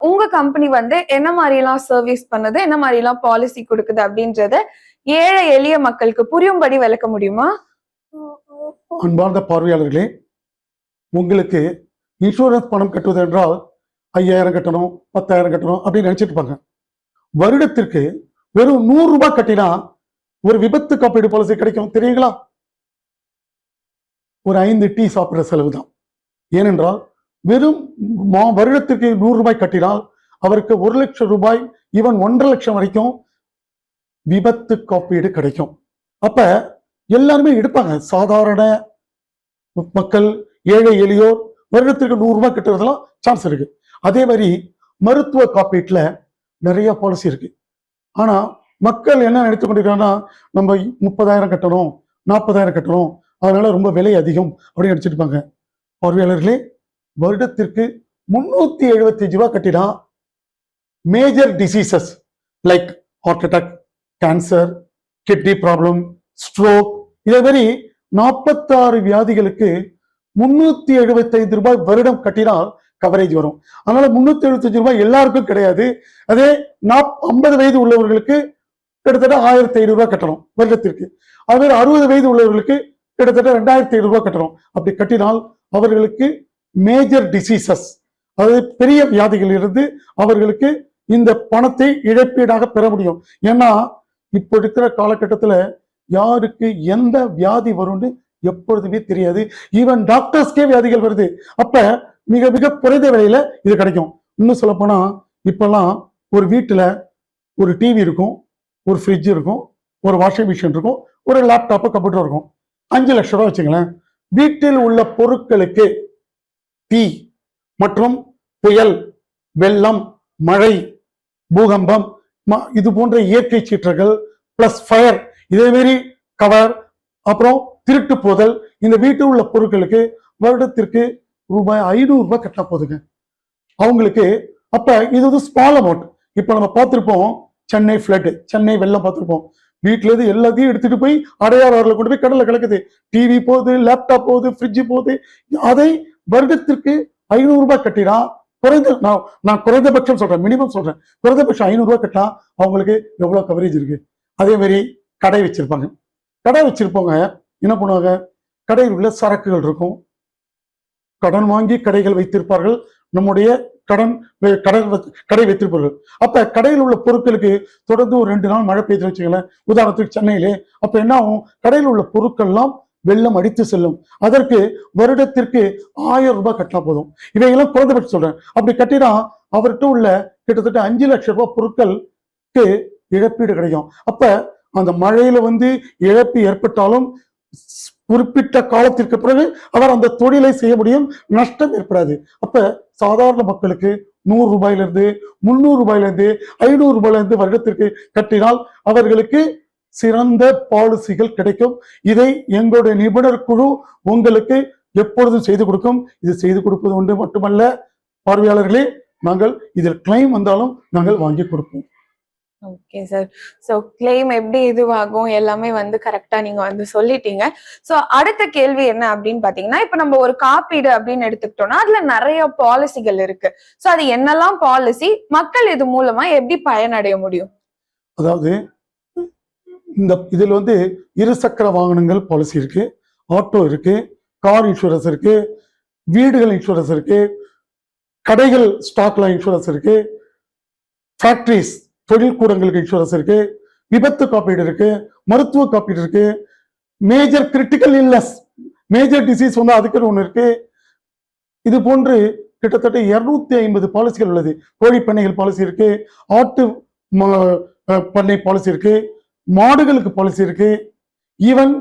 உங்க கம்பெனி வந்து என்ன மாதிரிலாம் சர்வீஸ் பண்ணுது, என்ன மாதிரிலாம் பாலிசி குடுக்குது அப்படின்றத ஏழை எளிய மக்களுக்கு புரியும்படி விளக்க முடியுமா? அன்பார்ந்த பார்வையாளர்களே, உங்களுக்கு இன்சூரன்ஸ் பணம் கட்டுவது என்றால் 5000 கட்டணும், 10,000 கட்டணும் அப்படின்னு நினைச்சிட்டு இருப்பாங்க. வருடத்திற்கு வெறும் 100 ரூபாய் கட்டினா ஒரு விபத்து காப்பீடு பாலிசி கிடைக்கும் தெரியுங்களா? ஒரு 5 டீ சாப்பிடுற செலவு தான். ஏனென்றால் வெறும் வருடத்திற்கு 100 ரூபாய் கட்டினால் அவருக்கு 1 லட்சம் ரூபாய், ஈவன் 1.5 லட்சம் வரைக்கும் விபத்து காப்பீடு கிடைக்கும். அப்ப எல்லாருமே எடுப்பாங்க. சாதாரண மக்கள், ஏழை எளியோர் வருடத்திற்கு 100 ரூபாய் கட்டுறதுலாம் சான்ஸ் இருக்கு. அதே மாதிரி மருத்துவ காப்பீட்டுல நிறைய பாலிசி இருக்கு. ஆனா மக்கள் என்ன நினைத்து கொண்டிருக்காங்கன்னா, நம்ம 30,000 கட்டணும், 40,000 கட்டணும், அதனால ரொம்ப விலை அதிகம் அப்படின்னு நினைச்சிருப்பாங்க. பார்வையாளர்களே, வருடத்திற்கு 375 ரூபாய் கட்டினா major diseases like heart attack, cancer, kidney problem, stroke, இதே மாதிரி 46 வியாதிகளுக்கு 375 ரூபாய் வருடம் கட்டினால் கவரேஜ் வரும். அதனால 375 ரூபாய் எல்லாருக்கும் கிடையாது. அதே 50 வயது உள்ளவர்களுக்கு கிட்டத்தட்ட 1500 ரூபாய் கட்டணும் வருடத்திற்கு. அதே 60 வயது உள்ளவர்களுக்கு கிட்டத்தட்ட 2500 ரூபாய் கட்டணும். அப்படி கட்டினால் அவர்களுக்கு மேஜர் டிசீசஸ், அதாவது பெரிய வியாதிகள் இருந்து அவர்களுக்கு இந்த பணத்தை இழப்பீடாக பெற முடியும். ஏன்னா இப்போ இருக்கிற காலகட்டத்துல யாருக்கு எந்த வியாதி வரும்னு எப்பொழுதுமே தெரியாது. ஈவன் டாக்டர்ஸ்க்கே வியாதிகள் வருது. அப்ப மிக மிக குறைந்த விலையில இது கிடைக்கும். இன்னும் சொல்ல போனா இப்பெல்லாம் ஒரு வீட்டுல ஒரு டிவி இருக்கும், ஒரு ஃப்ரிட்ஜ் இருக்கும், ஒரு வாஷிங் மிஷின் இருக்கும், ஒரு லேப்டாப், கம்ப்யூட்டர் இருக்கும். 5 லட்சம் ரூபாய் வச்சுங்களேன். வீட்டில் உள்ள பொருட்களுக்கு தீ மற்றும் புயல், வெள்ளம், மழை, பூகம்பம், இது போன்ற இயற்கை சீற்றங்கள் பிளஸ் ஃபயர், இதே மாதிரி கவர், அப்புறம் திருட்டு போதல், இந்த வீட்டில் உள்ள பொருட்களுக்கு வருடத்திற்கு ரூபாய் 500 ரூபாய் கட்டா போதுங்க அவங்களுக்கு. அப்ப இது ஒரு ஸ்மால் அமௌண்ட். இப்ப நம்ம பார்த்திருப்போம் சென்னை ஃபிளட், சென்னை வெள்ளம் பார்த்திருப்போம். வீட்டுல இருந்து எல்லாத்தையும் எடுத்துட்டு போய் அடையாறுல கொண்டு போய் கடல்ல கலக்குது. டிவி போகுது, லேப்டாப் போகுது, ஃப்ரிட்ஜ் போகுது. அதை வருடத்திற்கு 500 ரூபாய் கட்டினா நான் குறைந்தபட்சம் சொல்றேன், மினிமம் சொல்றேன், குறைந்தபட்சம் 500 ரூபாய் கட்டினா அவங்களுக்கு எவ்வளவு கவரேஜ் இருக்கு. அதே மாதிரி கடை வச்சிருப்பாங்க. கடை வச்சிருப்பவங்க என்ன பண்ணுவாங்க, கடையில் உள்ள சரக்குகள் இருக்கும், கடன் வாங்கி கடைகள் வைத்திருப்பார்கள், நம்முடைய கடை வைத்திருப்பார்கள். அப்ப கடையில் உள்ள பொருட்களுக்கு தொடர்ந்து ஒரு 2 நாள் மழை பெய்து வச்சுங்களேன், உதாரணத்துக்கு சென்னையிலே, அப்ப என்ன ஆகும், கடையில் உள்ள பொருட்கள் எல்லாம் வெள்ளம் அடித்து செல்லும். அதற்கு வருடத்திற்கு 1000 ரூபாய் கட்டினா போதும். இவையெல்லாம் குறைந்தபட்சம் சொல்றேன். அப்படி கட்டினா அவர்கிட்ட உள்ள கிட்டத்தட்ட 5 லட்சம் ரூபாய் பொருட்களுக்கு இழப்பீடு கிடைக்கும். அப்ப அந்த மழையில இழப்பு ஏற்பட்டாலும் குறிப்பிட்ட காலத்திற்கு பிறகு அவர் அந்த தொழிலை செய்ய முடியும், நஷ்டம் ஏற்படாது. அப்ப சாதாரண மக்களுக்கு 100 ரூபாயில இருந்து 300 ரூபாயில இருந்து 500 ரூபாயில இருந்து வருடத்திற்கு கட்டினால் அவர்களுக்கு சிறந்த பாலிசிகள் கிடைக்கும். இதை எங்களுடைய நிபுணர் குழு உங்களுக்கு எப்பொழுதும் செய்து கொடுக்கும். இது செய்து கொடுப்பது ஒன்று மட்டுமல்ல பார்வையாளர்களே, நாங்கள் இதில் கிளைம் வந்தாலும் நாங்கள் வாங்கி கொடுப்போம். Okay sir. சோ கிளைம் எப்படி இதுவாகும் எல்லாமே கரெக்டா நீங்க சொல்லிட்டீங்க. சோ அடுத்த கேள்வி என்ன அப்படின்னு பாத்தீங்கன்னா, இப்ப நம்ம ஒரு காப்பீடு அப்படின்னு எடுத்துக்கிட்டோம்னா அதுல நிறைய பாலிசிகள் இருக்கு. சோ அது என்னெல்லாம் பாலிசி, மக்கள் இது மூலமா எப்படி பயனடைய முடியும்? அதாவது இதுல இருசக்கர வாகனங்கள் பாலிசி இருக்கு, ஆட்டோ இருக்கு, கார் இன்சூரன்ஸ் இருக்கு, வீடுகள் இன்சூரன்ஸ் இருக்கு, கடைகள் ஸ்டாக்ல இன்சூரன்ஸ் இருக்கு, ஃபேக்டரிஸ் தொழில் கூடங்களுக்கு இன்சூரன்ஸ் இருக்கு, விபத்து காப்பீடு இருக்கு, மருத்துவ காப்பீடு இருக்கு, major critical illness, major disease அதுக்குன்னு ஒண்ணு இருக்கு. இது போன்று கிட்டத்தட்ட 250 பாலிசிகள் உள்ளது. கோழி பண்ணைகள் பாலிசி இருக்கு, ஆட்டு பண்ணை பாலிசி இருக்கு, மாடுகளுக்கு பாலிசி இருக்கு, ஈவன்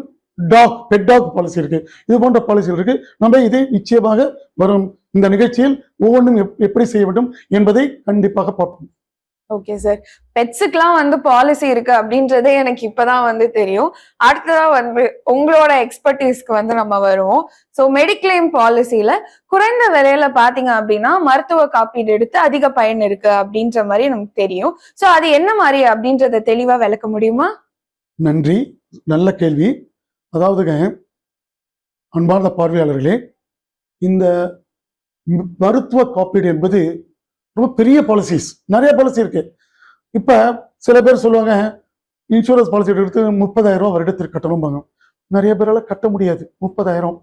பெட் டாக் பாலிசி இருக்கு. இது போன்ற பாலிசிகள் இருக்கு. நம்ம இதை நிச்சயமாக வரும் இந்த நிகழ்ச்சியில் ஒவ்வொன்றும் எப்படி செய்ய வேண்டும் என்பதை கண்டிப்பாக பார்ப்போம். Okay sir. பெட்ஸுக்குலாம் பாலிசி இருக்கு அப்படின்றதே எனக்கு இப்பதான் தெரியும். அடுத்ததா உங்களோட எக்ஸ்பர்டீஸ்க்கு நம்ம வருவோம். சோ மெடிக்ளைம் பாலிசியில குறைந்த விலையில பாத்தீங்க அப்படின்னா மருத்துவ காப்பீடு எடுத்து அதிக பயன் இருக்கு அப்படின்ற மாதிரி நமக்கு தெரியும். சோ அது என்ன மாதிரி அப்படின்றத தெளிவா விளக்க முடியுமா? நன்றி, நல்ல கேள்வி. அதாவதுங்க அன்பார்ந்த பார்வையாளர்களே, இந்த மருத்துவ காப்பீடு என்பது ரொம்ப பெரிய பாலிசிஸ், நிறைய பாலிசி இருக்கு. இப்ப சில பேர் சொல்லுவாங்க இன்சூரன்ஸ் பாலிசி எடுத்து 30,000 ரூபாய் வருடத்திற்கு கட்டணும்பாங்க. நிறைய பேரால கட்ட முடியாது 30,000.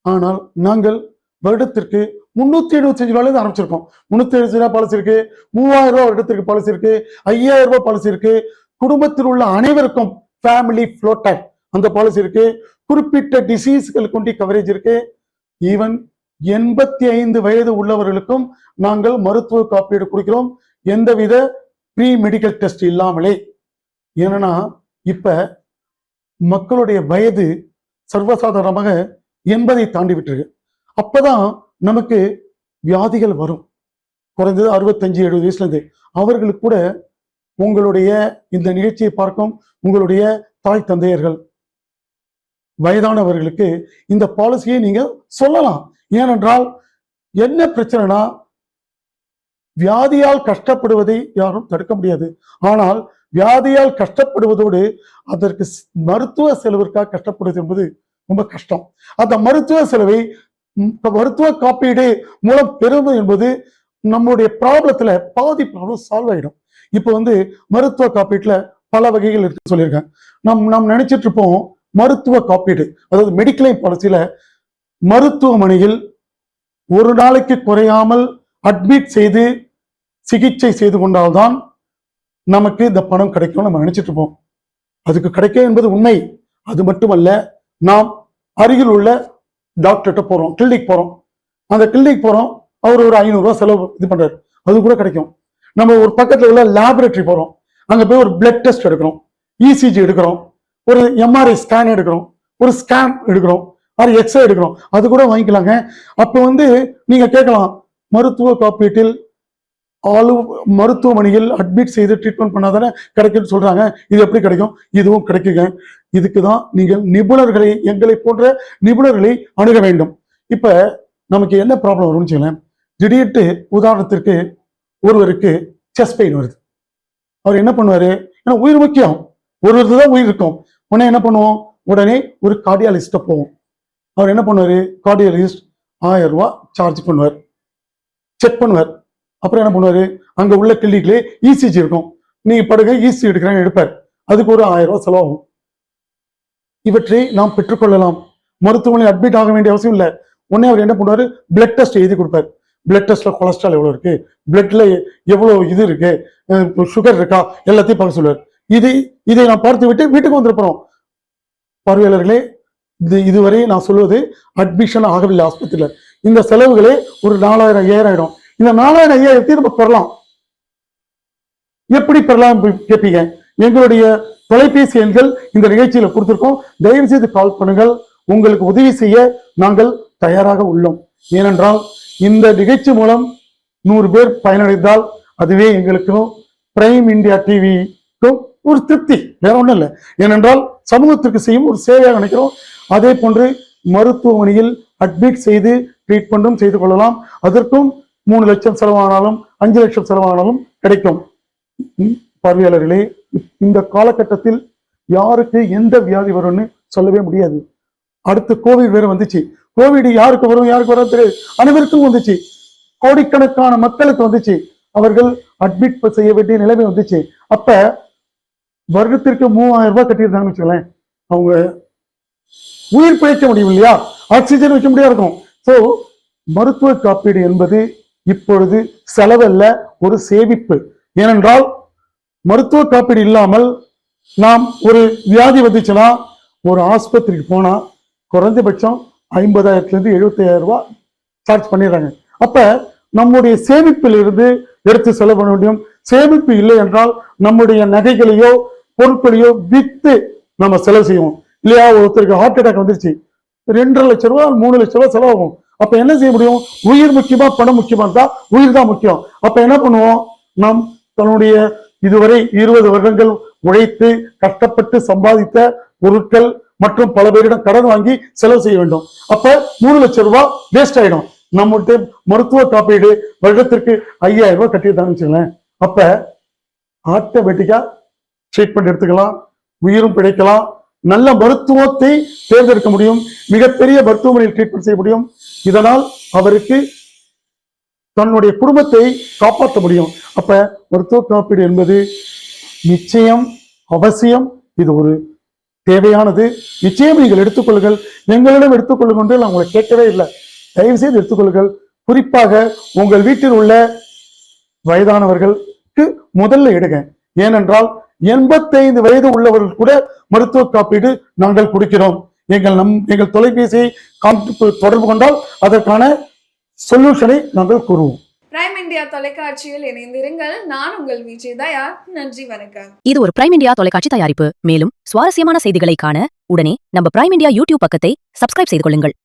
ஆனால் நாங்கள் வருடத்திற்கு 375 ரூபாயில ஆரம்பிச்சிருக்கோம். 375 ரூபாய் பாலிசி இருக்கு, 3000 ரூபாய் வருடத்திற்கு பாலிசி இருக்கு, 5000 ரூபாய் பாலிசி இருக்கு, குடும்பத்தில் உள்ள அனைவருக்கும் ஃபேமிலி ஃப்ளோட்டர் அந்த பாலிசி இருக்கு, குறிப்பிட்ட டிசீஸ்களுக்கு கொண்டு கவரேஜ் இருக்கு. ஈவன் 85 வயது உள்ளவர்களுக்கும் நாங்கள் மருத்துவ காப்பீடு கொடுக்கிறோம், எந்தவித ப்ரீ மெடிக்கல் டெஸ்ட் இல்லாமலே. ஏன்னா இப்ப மக்களுடைய வயது சர்வசாதாரணமாக 80 தாண்டி விட்டுருக்கு. அப்பதான் நமக்கு வியாதிகள் வரும். குறைந்தது 65-70 வயசுல இருந்து. அவர்களுக்கு கூட உங்களுடைய இந்த நிகழ்ச்சியை பார்க்கும் உங்களுடைய தாய் தந்தையர்கள், வயதானவர்களுக்கு இந்த பாலிசியை நீங்க சொல்லலாம். ஏனென்றால் என்ன பிரச்சனைனா, வியாதியால் கஷ்டப்படுவதை யாரும் தடுக்க முடியாது. ஆனால் வியாதியால் கஷ்டப்படுவதோடு அதற்கு மருத்துவ செலவிற்காக கஷ்டப்படுவது என்பது ரொம்ப கஷ்டம். அந்த மருத்துவ செலவை மருத்துவ காப்பீடு மூலம் பெறுவது என்பது நம்முடைய ப்ராப்ளத்துல பாதி ப்ராப்ளம் சால்வ் ஆயிடும். இப்ப மருத்துவ காப்பீட்டுல பல வகைகள் இருக்கு சொல்லியிருக்கேன். நாம் நினைச்சிட்டு இருப்போம் மருத்துவ காப்பீடு, அதாவது மெடிக்ளைம் பாலிசியில மருத்துவமனையில் ஒரு நாளைக்கு குறையாமல் அட்மிட் செய்து சிகிச்சை செய்து கொண்டால்தான் நமக்கு இந்த பணம் கிடைக்கும் நம்ம நினைச்சிட்டு இருப்போம். அதுக்கு கிடைக்கும் என்பது உண்மை. அது மட்டுமல்ல, நாம் அருகில் உள்ள டாக்டர்கிட்ட போறோம், கிளினிக் போறோம். அந்த கிளினிக் போறோம், அவர் ஒரு 500 ரூபாய் செலவு இது பண்றாரு, அது கூட கிடைக்கும். நம்ம ஒரு பக்கத்துல உள்ள லேபரேட்டரி போறோம், அங்க போய் ஒரு பிளட் டெஸ்ட் எடுக்கிறோம், இசிஜி எடுக்கிறோம், ஒரு எம்ஆர்ஐ ஸ்கேன் எடுக்கிறோம், ஒரு ஸ்கேன் எடுக்கிறோம், அது எக்ஸ்ரே எடுக்கிறோம், அது கூட வாங்கிக்கலாங்க. அப்ப நீங்க கேட்கலாம், மருத்துவ காப்பீட்டில் மருத்துவமனையில் அட்மிட் செய்து ட்ரீட்மெண்ட் பண்ணாதானே கிடைக்கும்னு சொல்றாங்க, இது எப்படி கிடைக்கும்? இதுவும் கிடைக்குங்க. இதுக்குதான் நீங்கள் நிபுணர்களை, எங்களை போன்ற நிபுணர்களை அணுக வேண்டும். இப்ப நமக்கு என்ன ப்ராப்ளம் வரும்னு சொல்லுங்க. திடீர்னு உதாரணத்திற்கு ஒருவருக்கு செஸ்ட் பெயின் வருது. அவர் என்ன பண்ணுவாரு? ஏன்னா உயிர் முக்கியம், ஒருவருக்கு தான் உயிர் இருக்கும். உடனே என்ன பண்ணுவோம்? உடனே ஒரு கார்டியாலஜிஸ்ட போவோம். அவர் என்ன பண்ணுவாரு? கார்டியாலஜிஸ்ட் 1000 ரூபாய் சார்ஜ் பண்ணுவார், செக் பண்ணுவார். அப்புறம் என்ன பண்ணுவாரு? அங்க உள்ள கிளினிக்ல இசிஜி இருக்கும், நீங்க படுங்க இசிஜி எடுக்கிறேன்னு எடுப்பார், அதுக்கு ஒரு 1000 ரூபாய் செலவாகும். இவற்றை நாம் பெற்றுக்கொள்ளலாம். மருத்துவமனை அட்மிட் ஆக வேண்டிய அவசியம் இல்லை. உடனே அவர் என்ன பண்ணுவாரு? பிளட் டெஸ்ட் எழுதி கொடுப்பார். பிளட் டெஸ்ட்ல கொலஸ்ட்ரால் எவ்வளவு இருக்கு, பிளட்ல எவ்வளவு இது இருக்கு, சுகர் இருக்கா, எல்லாத்தையும் பார்க்க சொல்லுவார். இதை நான் பார்த்து விட்டு வீட்டுக்கு வந்திருப்போம். பார்வையாளர்களே, இதுவரை நான் சொல்வது அட்மிஷன் ஆகவில்லை ஆஸ்பத்திரியில. இந்த செலவுகளே ஒரு 4000 5000 ஆயிடும். இந்த 4000 5000 நம்ம பெறலாம். எப்படி பெறலாம் கேட்பீங்க? எங்களுடைய தொலைபேசி எண்கள் இந்த நிகழ்ச்சியில கொடுத்திருக்கோம். தயவு செய்து கால் பண்ணுங்கள். உங்களுக்கு உதவி செய்ய நாங்கள் தயாராக உள்ளோம். ஏனென்றால் இந்த நிகழ்ச்சி மூலம் 100 பேர் பயனடைந்தால் அதுவே எங்களுக்கும் பிரைம் இந்தியா டிவிக்கும் ஒரு திருப்தி, வேற ஒண்ணும் இல்லை. ஏனென்றால் சமூகத்திற்கு செய்யும் ஒரு சேவையாக நினைக்கிறோம். அதே போன்று மருத்துவமனையில் அட்மிட் செய்து ட்ரீட்மெண்ட்டும் செய்து கொள்ளலாம். அதற்கும் 3 லட்சம் செலவானாலும் 5 லட்சம் செலவானாலும் கிடைக்கும். பார்வையாளர்களே, இந்த காலகட்டத்தில் யாருக்கு எந்த வியாதி வரும்னு சொல்லவே முடியாது. அடுத்து கோவிட் வேற வந்துச்சு. கோவிட் யாருக்கு வரும் யாருக்கு வரும் தெரியாது, அனைவருக்கும் வந்துச்சு. கோடிக்கணக்கான மக்களுக்கு வந்துச்சு. அவர்கள் அட்மிட் செய்ய வேண்டிய நிலைமை வந்துச்சு. அப்ப வருடத்திற்கு 3000 ரூபாய் கட்டியிருந்தாங்கன்னு வச்சுக்கலேன், அவங்க உயிர் பிழைக்க முடியும் இல்லையா? ஆக்சிஜன் வைக்க முடியாது இருக்கும். சோ மருத்துவ காப்பீடு என்பது இப்பொழுது செலவல்ல, ஒரு சேமிப்பு. ஏனென்றால் மருத்துவ காப்பீடு இல்லாமல் நாம் ஒரு வியாதி வந்துச்சுன்னா ஒரு ஆஸ்பத்திரிக்கு போனா குறைஞ்சபட்சம் 50,000 இருந்து 75,000 ரூபாய் சார்ஜ் பண்ணிடுறாங்க. அப்ப நம்முடைய சேமிப்பில் இருந்து எடுத்து செலவு பண்ண முடியும். சேமிப்பு இல்லை என்றால் நம்முடைய நகைகளையோ பொருட்களையோ வித்து நம்ம செலவு செய்வோம் இல்லையா? ஒருத்தருக்கு ஹார்ட் அட்டாக் வந்துருச்சு, 2.5 லட்சம் ரூபாய் 3 லட்சம் ரூபாய் செலவாகும். அப்ப என்ன செய்ய முடியும்? உயிர் முக்கியமா பணம் முக்கியமா இருந்தா உயிர் தான் முக்கியம். அப்ப என்ன பண்ணுவோம்? நாம் தன்னுடைய இதுவரை 20 வருடங்கள் உழைத்து கஷ்டப்பட்டு சம்பாதித்த பொருட்கள் மற்றும் பல பேரிடம் கடன் வாங்கி செலவு செய்ய வேண்டும். அப்ப 3 லட்சம் ரூபாய் வேஸ்ட் ஆயிடும். நம்மகிட்ட மருத்துவ காப்பீடு வருடத்திற்கு 5000 ரூபாய் கட்டியிருந்தாங்கன்னு வச்சுங்களேன். அப்ப ஆட்டோமேட்டிக்கா ட்ரீட்மெண்ட் எடுத்துக்கலாம், உயிரும் பிழைக்கலாம், நல்ல மருத்துவத்தை தேர்ந்தெடுக்க முடியும், மிகப்பெரிய மருத்துவமனையில் ட்ரீட்மெண்ட் செய்ய முடியும். இதனால் அவருக்கு தன்னுடைய குடும்பத்தை காப்பாற்ற முடியும். அப்ப மருத்துவ காப்பீடு என்பது நிச்சயம் அவசியம். இது ஒரு தேவையானது. நிச்சயம் நீங்கள் எடுத்துக்கொள்ளுங்கள். எங்களிடம் எடுத்துக்கொள்ளுங்கள் என்று நான் உங்களை கேட்கவே இல்லை. தயவு செய்து எடுத்துக்கொள்ளுங்கள். குறிப்பாக உங்கள் வீட்டில் உள்ள வயதானவர்களுக்கு முதல்ல எடுங்க. ஏனென்றால் 85 வயது உள்ளவர்கள் கூட மருத்துவ காப்பீடு நாங்கள் கொடுக்கிறோம். எங்கள் தொலைபேசியை தொடர்பு கொண்டால் அதற்கான சொல்யூஷனை நாங்கள் கூறுவோம். பிரைம் இந்தியா தொலைக்காட்சியில் இணைந்திருங்கள். நான் உங்கள் விஜய் தயா. நன்றி, வணக்கம். இது ஒரு பிரைம் இந்தியா தொலைக்காட்சி தயாரிப்பு. மேலும் சுவாரஸ்யமான செய்திகளை காண உடனே நம்ம பிரைம் இந்தியா யூடியூப் பக்கத்தை சப்ஸ்கிரைப் செய்து கொள்ளுங்கள்.